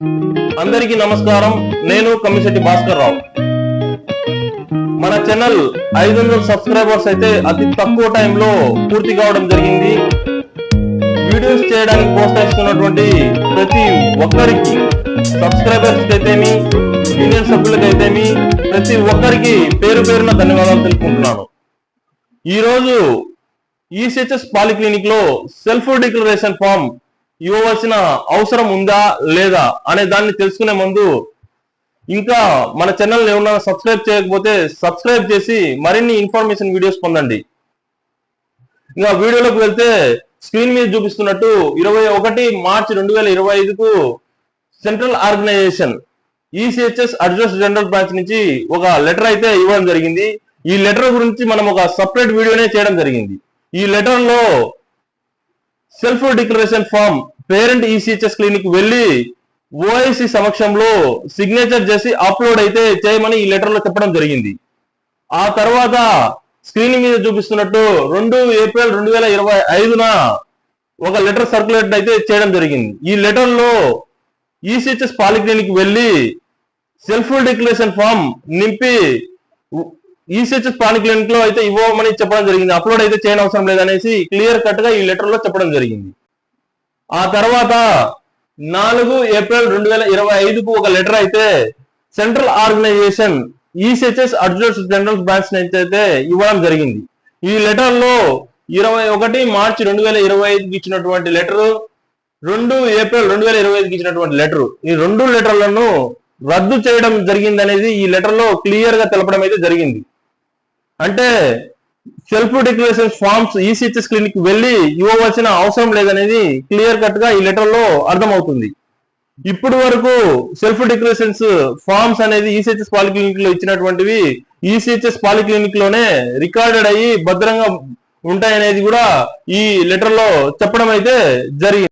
అందరికీ నమస్కారం. నేను కమిశెట్టి భాస్కర్ రావు. మన ఛానల్ 500 సబ్స్క్రైబర్స్ అయితే అతి తక్కువ టైంలో పూర్తి కావడం జరిగింది. వీడియోస్ చేయడానికి ప్రోత్సహిస్తున్నటువంటి ప్రతి ఒక్కరికి, సబ్స్క్రైబర్స్ అయితేమి, యూనియన్ సభ్యులకైతేమి, ప్రతి ఒక్కరికి పేరు పేరున ధన్యవాదాలు తెలుపుకుంటున్నాను. ఈరోజు ఈసీహెచ్ఎస్ పాలిక్లినిక్ లో సెల్ఫ్ డిక్లరేషన్ ఫామ్ ఇవ్వవలసిన అవసరం ఉందా లేదా అనే దాన్ని తెలుసుకునే ముందు, ఇంకా మన ఛానల్ ఏమన్నా సబ్స్క్రైబ్ చేయకపోతే సబ్స్క్రైబ్ చేసి మరిన్ని ఇన్ఫర్మేషన్ వీడియోస్ పొందండి. ఇంకా వీడియోలోకి వెళ్తే, స్క్రీన్ మీద చూపిస్తున్నట్టు 21 మార్చి 2025కు central organisation ECHS adjutant general branch నుంచి ఒక లెటర్ అయితే ఇవ్వడం జరిగింది. ఈ లెటర్ గురించి మనం ఒక సపరేట్ వీడియోనే చేయడం జరిగింది. ఈ లెటర్ లో self declaration form parent ECHS clinic వెళ్లి ఓఐసి సమక్షంలో సిగ్నేచర్ చేసి అప్లోడ్ అయితే చేయమని ఈ లెటర్ లో చెప్పడం జరిగింది. ఆ తర్వాత స్క్రీన్ మీద చూపిస్తున్నట్టు 2 ఏప్రిల్ 2025న ఒక లెటర్ సర్క్యులేట్ అయితే చేయడం జరిగింది. ఈ లెటర్ లో ఈసీహెచ్ఎస్ పాలిక్లినిక్ వెళ్లి సెల్ఫ్ డిక్లరేషన్ ఫామ్ నింపి ఈసీహెచ్ఎస్ పాలిక్లినిక్ లో అయితే ఇవ్వమని చెప్పడం జరిగింది. అప్లోడ్ అయితే చేయని అవసరం లేదనేసి క్లియర్ కట్ గా ఈ లెటర్ లో చెప్పడం జరిగింది. ఆ తర్వాత 4 ఏప్రిల్ 2025కు ఒక లెటర్ అయితే central organisation ECHS adjutant general branch నుంచి అయితే ఇవ్వడం జరిగింది. ఈ లెటర్ లో 21 మార్చి 2025కి ఇచ్చినటువంటి లెటర్, 2 ఏప్రిల్ 2025కి ఇచ్చినటువంటి లెటర్, ఈ 2 లెటర్లను రద్దు చేయడం జరిగింది అనేది ఈ లెటర్ లో క్లియర్ గా తెలపడం అయితే జరిగింది. అంటే self declaration forms ECHS clinic వెళ్లి ఇవ్వవలసిన అవసరం లేదనేది క్లియర్ కట్ గా ఈ లెటర్ లో అర్థమవుతుంది. ఇప్పటి వరకు సెల్ఫ్ డిక్లరేషన్స్ ఫామ్స్ అనేది ఈసీహెచ్ఎస్ పాలిక్లినిక్ లో ఇచ్చినటువంటివి ఈసీహెచ్ఎస్ పాలిక్లినిక్ లోనే రికార్డెడ్ అయ్యి భద్రంగా ఉంటాయనేది కూడా ఈ లెటర్ లో చెప్పడం అయితే జరిగింది.